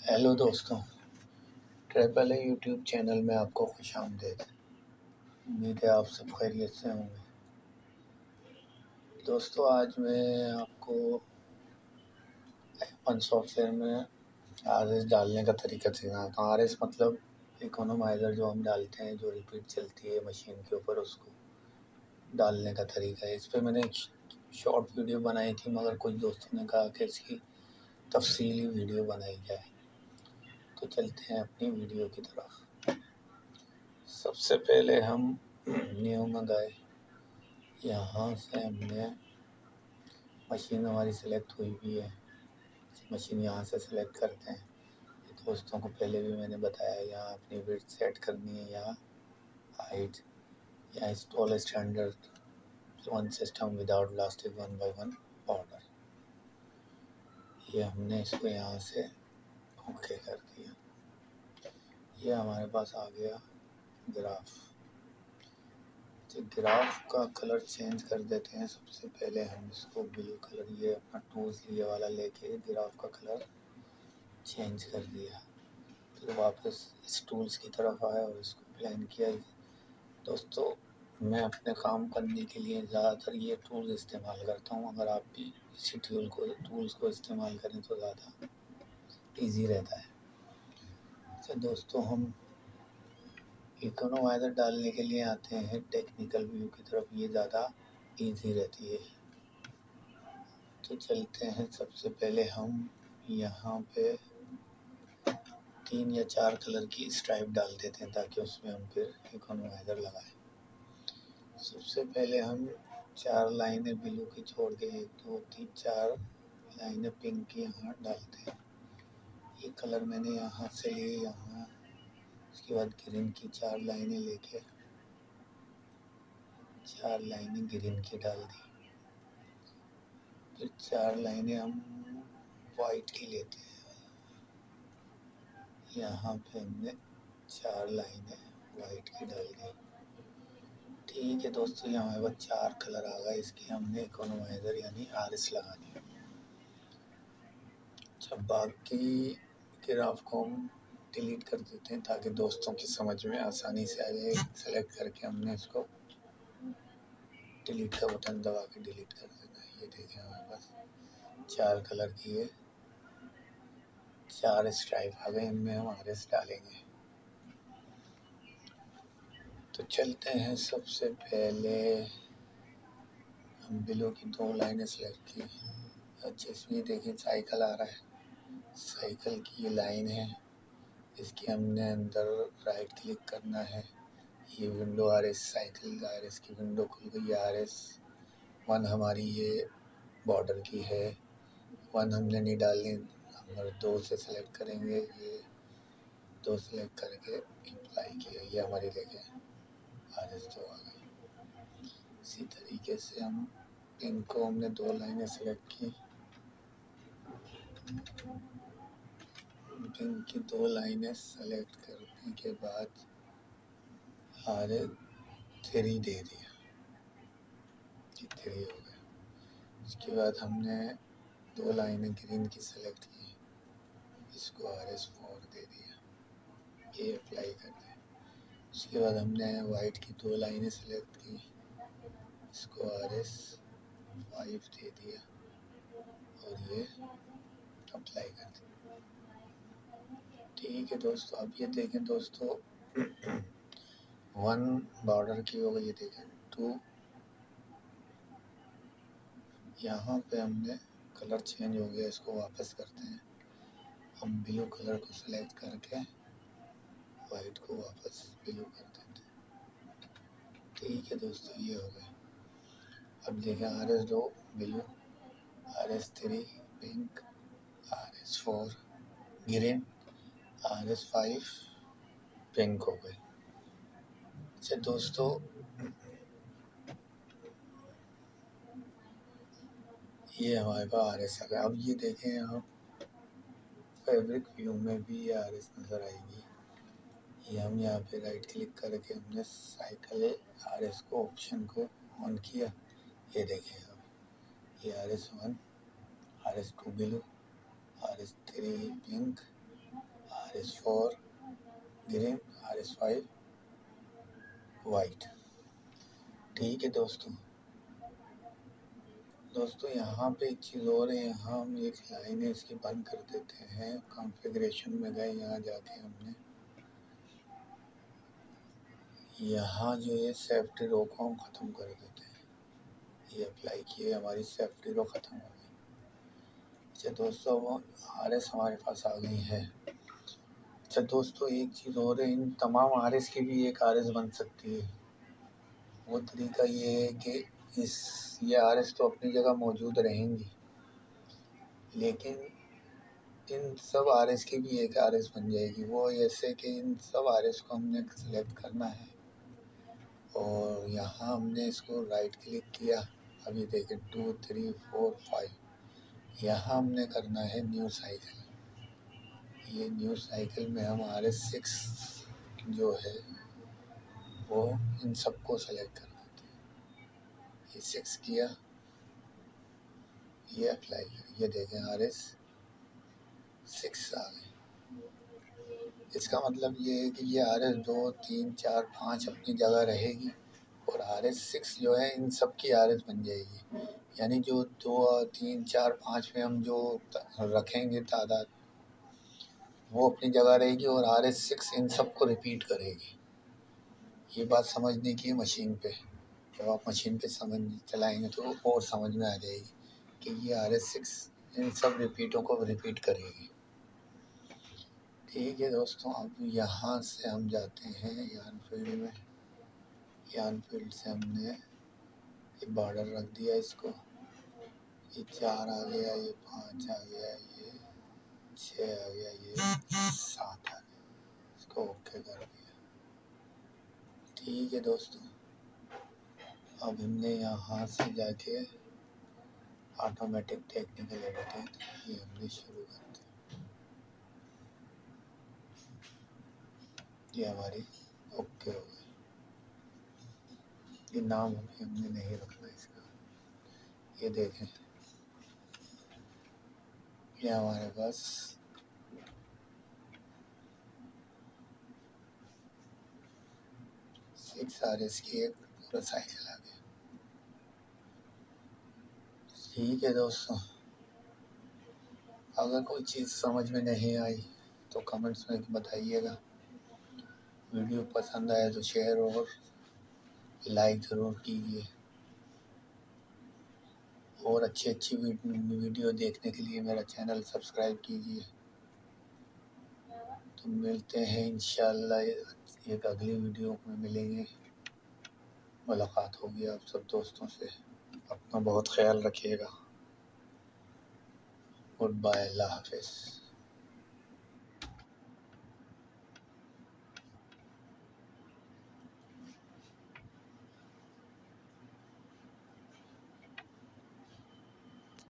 Hello दोस्तों, triple A YouTube channel में आपको खुश आमदीद। उम्मीद है आप सब खैरियत से होंगे। दोस्तों, आज मैं आपको अपन सॉफ्टवेयर में आरएस डालने का तरीका सिखाता हूँ। आरएस मतलब इकोनोमाइज़र जो हम डालते हैं, जो रिपीट चलती है मशीन के ऊपर, उसको डालने का तरीका है। इस पर मैंने एक शॉर्ट वीडियो बनाई थी, मगर कुछ दोस्तों ने कहा कि इसकी तफसीली वीडियो बनाई जाए। तो चलते हैं अपनी वीडियो की तरफ। सबसे पहले हम न्यू में गए। यहाँ से हमने मशीन हमारी सेलेक्ट हुई भी है, मशीन यहाँ से सेलेक्ट करते हैं। दोस्तों को पहले भी मैंने बताया, यहाँ अपनी विड्थ सेट करनी है, यहाँ हाइट, यहाँ install standard one system without plastic 1x1 border. ये हमने इसको यहाँ से ओके कर दिया। ये हमारे पास आ गया ग्राफ। तो ग्राफ का कलर चेंज कर देते हैं। सबसे पहले हम इसको ब्लू कलर, ये अपना टूल्स ये वाला लेके ग्राफ का कलर चेंज कर दिया। फिर वापस इस टूल्स की तरफ आया और इसको प्लान किया। दोस्तों, मैं अपने काम करने के लिए ज़्यादातर ये टूल्स इस्तेमाल करता हूँ। अगर आप भी इसी टूल्स को इस्तेमाल करें तो ज़्यादा इजी रहता है। तो दोस्तों, हम इकोनोमाइज़र डालने के लिए आते हैं टेक्निकल व्यू की तरफ। ये ज़्यादा इजी रहती है। तो चलते हैं। सबसे पहले हम यहाँ पे 3 या 4 कलर की स्ट्राइप डाल देते हैं, ताकि उसमें हम फिर इकोनोमाइज़र लगाएं। सबसे पहले हम 4 लाइनें ब्लू की छोड़ के 1 2 3 4 लाइनें पिंक की यहाँ डालते हैं। ये कलर मैंने यहाँ से लिए, यहाँ। उसके बाद ग्रीन की 4 लाइनें लेके 4 लाइनें ग्रीन की डाल दी। फिर 4 लाइनें हम वाइट की लेते हैं। यहाँ पे हमने 4 लाइनें वाइट की डाल दी। ठीक है दोस्तों, यहाँ हमारे पास 4 कलर आ गए। इसकी हमने इकोनोमाइज़र यानी आरएस लगा दी। जब बाकी ग्राफ को हम डिलीट कर देते हैं, ताकि दोस्तों की समझ में आसानी से आ जाए। सेलेक्ट करके हमने इसको डिलीट का बटन दबा के डिलीट कर देना है। ये देखें, हमारे पास 4 कलर की ये 4 स्ट्राइप आ गए। इनमें हम आरएस डालेंगे। तो चलते हैं। सबसे पहले हम ब्लू की 2 लाइनें सेलेक्ट की। अच्छा, इसमें देखिए साइकिल आ रहा है। साइकिल की ये लाइन है, इसके हमने अंदर राइट क्लिक करना है। ये विंडो आरएस, साइकिल आरएस की विंडो खुल गई। आरएस 1 हमारी ये बॉर्डर की है। 1 हमने नहीं डालनी, नंबर 2 से सेलेक्ट करेंगे। ये 2 सेलेक्ट करके अप्लाई किया। ये हमारी देखें आरएस 2 आ गई। इसी तरीके से हम इनको हमने 2 लाइनें सेलेक्ट की। पिंक की 2 लाइनें सेलेक्ट करने के बाद आरएस 3 दे दिया। 3 हो गया। उसके बाद हमने 2 लाइनें ग्रीन की सेलेक्ट की, इसको आरएस 4 दे दिया। ये अप्लाई कर दें। उसके बाद हमने वाइट की 2 लाइनें सेलेक्ट की, इसको आरएस 5 दे दिया और ये अप्लाई कर दें। ठीक है दोस्तों, अब ये देखें दोस्तों 1 बॉर्डर की हो गई। ये देखें 2। यहाँ पे हमने कलर चेंज हो गया, इसको वापस करते हैं। हम ब्लू कलर को सिलेक्ट करके वाइट को वापस ब्लू कर देते हैं। ठीक है दोस्तों, ये हो गया। अब देखें RS 2 blue, RS 3 pink, RS 4 green, RS 5 pink हो गए। अच्छा दोस्तों, ये हमारे पास आरएस आ गया। अब ये देखें आप, फैब्रिक व्यू में भी ये आरएस नज़र आएगी। ये हम यहाँ पे राइट क्लिक करके हमने साइकिल आरएस को ऑप्शन को ऑन किया। ये देखें आप, ये RS 1, RS 2 blue, RS 3 pink, RS4 green, RS5 white. ठीक है दोस्तों यहाँ पे एक चीज़ और है, यहाँ हम एक लाइन है इसकी बंद कर देते हैं। कॉन्फ़िगरेशन में गए, यहाँ जाके हमने यहाँ जो है सेफ्टी रो को हम ख़त्म कर देते हैं। ये अप्लाई किए, हमारी सेफ्टी रो ख़त्म हो गई। अच्छा दोस्तों, वो RS हमारे पास आ गई है। अच्छा दोस्तों, एक चीज़ और है, इन तमाम RS की भी एक RS बन सकती है। वो तरीका ये है कि ये RS तो अपनी जगह मौजूद रहेंगी, लेकिन इन सब RS की भी एक RS बन जाएगी। वो ऐसे कि इन सब RS को हमने सेलेक्ट करना है और यहाँ हमने इसको राइट क्लिक किया। अभी देखें 2 3 4 5, यहाँ हमने करना है न्यू साइकिल। ये न्यू साइकिल में हम RS6 जो है वो इन सबको सेलेक्ट कर देते हैं। ये 6 किया, ये अप्लाई किया, ये देखें RS6 आ गए। इसका मतलब ये है कि ये RS2 3 4 5 अपनी जगह रहेगी और RS6 जो है इन सब की RS बन जाएगी। यानी जो 2 3 4 5 में हम जो रखेंगे तादाद, वो अपनी जगह रहेगी और RS6 इन सब को रिपीट करेगी। ये बात समझने की मशीन पे, जब आप मशीन पे समझ चलाएंगे तो और समझ में आ जाएगी कि ये RS6 इन सब रिपीटों को रिपीट करेगी। ठीक है दोस्तों, अब यहाँ से हम जाते हैं यान फील्ड में। यान फील्ड से हमने ये बॉर्डर रख दिया, इसको ये 4 आ गया, ये 5 आ गया, ये 6 आ गया, ये 7 आ गया, इसको ओके कर दिया। ठीक है दोस्तों, अब हमने यहाँ से जाके ऑटोमेटिक टेक्निकल एडिटिंग ये हमने शुरू कर दी। ये हमारी ओके हो गई। ये नाम अभी हमने नहीं रखना इसका। ये देखें, ये हमारे पास 6 RS की एक पूरा साइकिल आ गया। ठीक है दोस्तों, अगर कोई चीज़ समझ में नहीं आई तो कमेंट्स में बताइएगा। वीडियो पसंद आया तो शेयर और लाइक ज़रूर कीजिए और अच्छी वीडियो देखने के लिए मेरा चैनल सब्सक्राइब कीजिए। तो मिलते हैं इंशाल्लाह, एक अगली वीडियो में मिलेंगे, मुलाकात होगी आप सब दोस्तों से। अपना बहुत ख्याल रखिएगा। गुड बाय, अल्लाह हाफिज़।